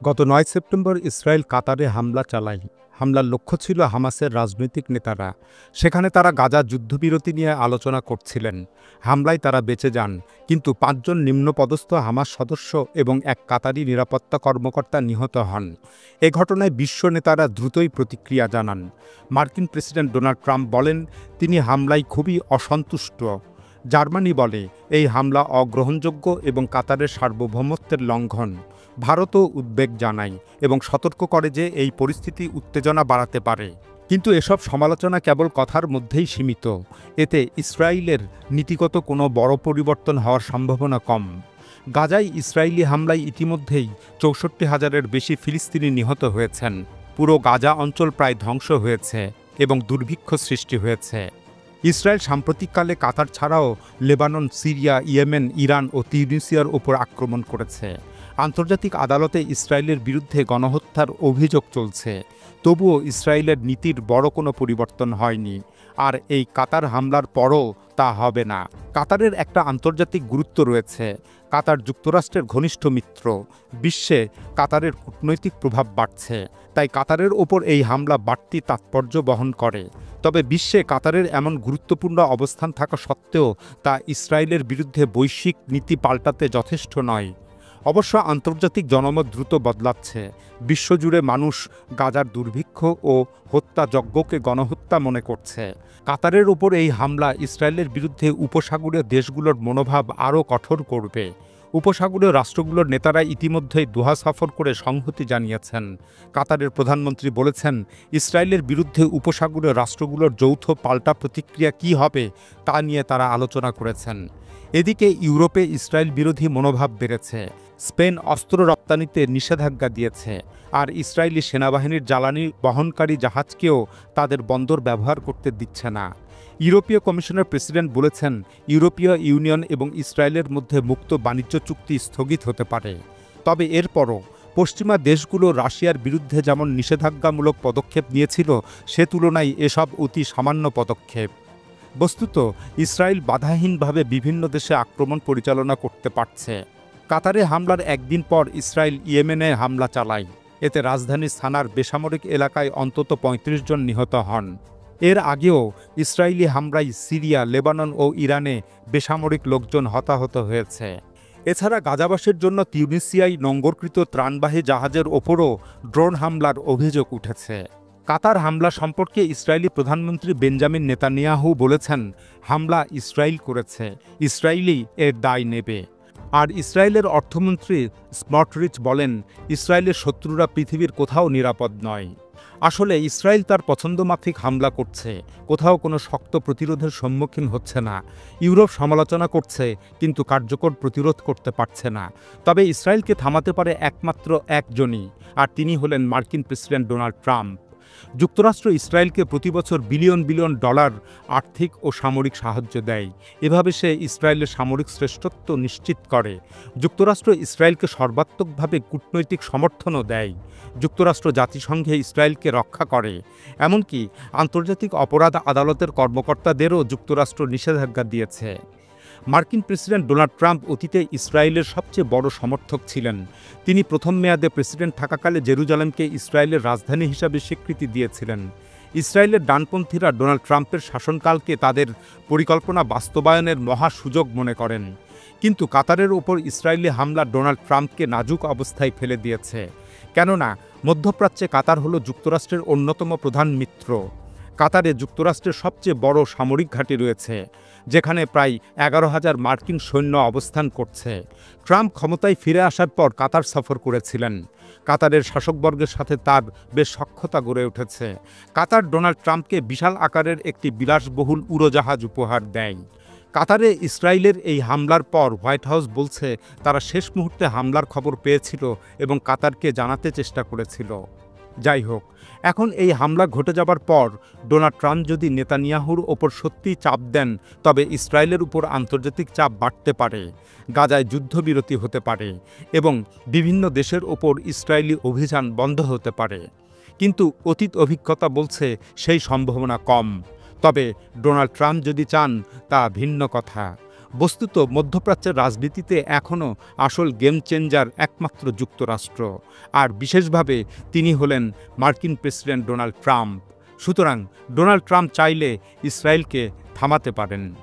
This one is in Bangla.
গত ৯ সেপ্টেম্বর ইসরায়েল কাতারে হামলা চালায়। হামলার লক্ষ্য ছিল হামাসের রাজনৈতিক নেতারা। সেখানে তারা গাজা যুদ্ধবিরতি নিয়ে আলোচনা করছিলেন। হামলায় তারা বেঁচে যান, কিন্তু ৫ জন নিম্নপদস্থ হামাস সদস্য এবং এক কাতারি নিরাপত্তা কর্মকর্তা নিহত হন। এ ঘটনায় বিশ্ব নেতারা দ্রুতই প্রতিক্রিয়া জানান। মার্কিন প্রেসিডেন্ট ডোনাল্ড ট্রাম্প বলেন তিনি হামলায় খুবই অসন্তুষ্ট। জার্মানি বলে এই হামলা অগ্রহণযোগ্য এবং কাতারের সার্বভৌমত্বের লঙ্ঘন। ভারতও উদ্বেগ জানায় এবং সতর্ক করে যে এই পরিস্থিতি উত্তেজনা বাড়াতে পারে। কিন্তু এসব সমালোচনা কেবল কথার মধ্যেই সীমিত। এতে ইসরায়েলের নীতিগত কোনো বড় পরিবর্তন হওয়ার সম্ভাবনা কম। গাজায় ইসরায়েলি হামলায় ইতিমধ্যেই ৬৪,০০০-এর বেশি ফিলিস্তিনি নিহত হয়েছেন। পুরো গাজা অঞ্চল প্রায় ধ্বংস হয়েছে এবং দুর্ভিক্ষ সৃষ্টি হয়েছে। ইসরায়েল সাম্প্রতিককালে কাতার ছাড়াও লেবানন, সিরিয়া, ইয়েমেন, ইরান ও তিউনিসিয়ার ওপর আক্রমণ করেছে। আন্তর্জাতিক আদালতে ইসরায়েলের বিরুদ্ধে গণহত্যার অভিযোগ চলছে। তবুও ইসরায়েলের নীতির বড় কোনো পরিবর্তন হয়নি, আর এই কাতার হামলার পরও তা হবে না। কাতারের একটা আন্তর্জাতিক গুরুত্ব রয়েছে। কাতার যুক্তরাষ্ট্রের ঘনিষ্ঠ মিত্র। বিশ্বে কাতারের কূটনৈতিক প্রভাব বাড়ছে, তাই কাতারের ওপর এই হামলা বাড়তি তাৎপর্য বহন করে। তবে বিশ্বে কাতারের এমন গুরুত্বপূর্ণ অবস্থান থাকা সত্ত্বেও তা ইসরায়েলের বিরুদ্ধে বৈশ্বিক নীতি পাল্টাতে যথেষ্ট নয়। অবশ্য আন্তর্জাতিক জনমত দ্রুত বদলাচ্ছে। বিশ্বজুড়ে মানুষ গাজার দুর্ভিক্ষ ও হত্যাযজ্ঞকে গণহত্যা মনে করছে। কাতারের ওপর এই হামলা ইসরায়েলের বিরুদ্ধে উপসাগরীয় দেশগুলোর মনোভাব আরও কঠোর করবে। উপসাগরীয় রাষ্ট্রগুলোর নেতারা ইতিমধ্যেই দোহা সফর করে সংহতি জানিয়েছেন। কাতারের প্রধানমন্ত্রী বলেছেন, ইসরায়েলের বিরুদ্ধে উপসাগরীয় রাষ্ট্রগুলোর যৌথ পাল্টা প্রতিক্রিয়া কী হবে তা নিয়ে তারা আলোচনা করেছেন। এদিকে ইউরোপে ইসরায়েল বিরোধী মনোভাব বেড়েছে। স্পেন অস্ত্র রপ্তানিতে নিষেধাজ্ঞা দিয়েছে, আর ইসরায়েলি সেনাবাহিনীর জ্বালানি বহনকারী জাহাজকেও তাদের বন্দর ব্যবহার করতে দিচ্ছে না। ইউরোপীয় কমিশনের প্রেসিডেন্ট বলেছেন, ইউরোপীয় ইউনিয়ন এবং ইসরায়েলের মধ্যে মুক্ত বাণিজ্য চুক্তি স্থগিত হতে পারে। তবে এরপরও পশ্চিমা দেশগুলো রাশিয়ার বিরুদ্ধে যেমন নিষেধাজ্ঞামূলক পদক্ষেপ নিয়েছিল, সে তুলনায় এসব অতি সামান্য পদক্ষেপ। বস্তুত ইসরায়েল বাধাহীনভাবে বিভিন্ন দেশে আক্রমণ পরিচালনা করতে পারছে। কাতারে হামলার একদিন পর ইসরায়েল ইয়েমেনে হামলা চালায়। এতে রাজধানী সানার বেসামরিক এলাকায় অন্তত ৩৫ জন নিহত হন। এর আগেও ইসরায়েলি হামলায় সিরিয়া, লেবানন ও ইরানে বেসামরিক লোকজন হতাহত হয়েছে। এছাড়া গাজাবাসীর জন্য তিউনিসিয়ায় নোঙ্গরকৃত ত্রাণবাহী জাহাজের ওপরও ড্রোন হামলার অভিযোগ উঠেছে। কাতার হামলা সম্পর্কে ইসরায়েলি প্রধানমন্ত্রী বেঞ্জামিন নেতানিয়াহু বলেছেন, হামলা ইসরায়েল করেছে, ইসরায়েলই এর দায় নেবে। আর ইসরায়েলের অর্থমন্ত্রী স্মটরিচ বলেন, ইসরায়েলের শত্রুরা পৃথিবীর কোথাও নিরাপদ নয়। আসলে ইসরায়েল তার পছন্দমাফিক হামলা করছে, কোথাও কোনো শক্ত প্রতিরোধের সম্মুখীন হচ্ছে না। ইউরোপ সমালোচনা করছে, কিন্তু কার্যকর প্রতিরোধ করতে পারছে না। তবে ইসরায়েলকে থামাতে পারে একমাত্র একজনই, আর তিনি হলেন মার্কিন প্রেসিডেন্ট ডোনাল্ড ট্রাম্প। যুক্তরাষ্ট্র ইসরায়েলকে প্রতি বছর বিলিয়ন বিলিয়ন ডলার আর্থিক ও সামরিক সাহায্য দেয়। এভাবে সে ইসরায়েলের সামরিক শ্রেষ্ঠত্ব নিশ্চিত করে। যুক্তরাষ্ট্র ইসরায়েলকে সর্বাত্মকভাবে কূটনৈতিক সমর্থনও দেয়। যুক্তরাষ্ট্র জাতিসংঘে ইসরায়েলকে রক্ষা করে। এমনকি আন্তর্জাতিক অপরাধ আদালতের কর্মকর্তাদেরও যুক্তরাষ্ট্র নিষেধাজ্ঞা দিয়েছে। মার্কিন প্রেসিডেন্ট ডোনাল্ড ট্রাম্প অতীতে ইসরায়েলের সবচেয়ে বড় সমর্থক ছিলেন। তিনি প্রথম মেয়াদে প্রেসিডেন্ট থাকাকালে জেরুজালেমকে ইসরায়েলের রাজধানী হিসাবে স্বীকৃতি দিয়েছিলেন। ইসরায়েলের ডানপন্থীরা ডোনাল্ড ট্রাম্পের শাসনকালকে তাদের পরিকল্পনা বাস্তবায়নের মহা সুযোগ মনে করেন। কিন্তু কাতারের ওপর ইসরায়েলি হামলা ডোনাল্ড ট্রাম্পকে নাজুক অবস্থায় ফেলে দিয়েছে। কেননা মধ্যপ্রাচ্যে কাতার হল যুক্তরাষ্ট্রের অন্যতম প্রধান মিত্র। কাতারে যুক্তরাষ্ট্রের সবচেয়ে বড় সামরিক ঘাঁটি রয়েছে, যেখানে প্রায় ১১,০০০ মার্কিন সৈন্য অবস্থান করছে। ট্রাম্প ক্ষমতায় ফিরে আসার পর কাতার সফর করেছিলেন। কাতারের শাসকবর্গের সাথে তার বেশ সখ্যতা গড়ে উঠেছে। কাতার ডোনাল্ড ট্রাম্পকে বিশাল আকারের একটি বিলাসবহুল উড়োজাহাজ উপহার দেয়। কাতারে ইসরায়েলের এই হামলার পর হোয়াইট হাউস বলছে, তারা শেষ মুহূর্তে হামলার খবর পেয়েছিল এবং কাতারকে জানাতে চেষ্টা করেছিল। যাই হোক, এখন এই হামলা ঘটে যাবার পর ডোনাল্ড ট্রাম্প যদি নেতানিয়াহুর ওপর সত্যিই চাপ দেন, তবে ইসরায়েলের উপর আন্তর্জাতিক চাপ বাড়তে পারে, গাজায় যুদ্ধবিরতি হতে পারে এবং বিভিন্ন দেশের ওপর ইসরায়েলি অভিযান বন্ধ হতে পারে। কিন্তু অতীত অভিজ্ঞতা বলছে সেই সম্ভাবনা কম। তবে ডোনাল্ড ট্রাম্প যদি চান, তা ভিন্ন কথা। বস্তুত মধ্যপ্রাচ্যের রাজনীতিতে এখনও আসল গেম চেঞ্জার একমাত্র যুক্তরাষ্ট্র, আর বিশেষভাবে তিনি হলেন মার্কিন প্রেসিডেন্ট ডোনাল্ড ট্রাম্প। সুতরাং ডোনাল্ড ট্রাম্প চাইলে ইসরায়েলকে থামাতে পারেন।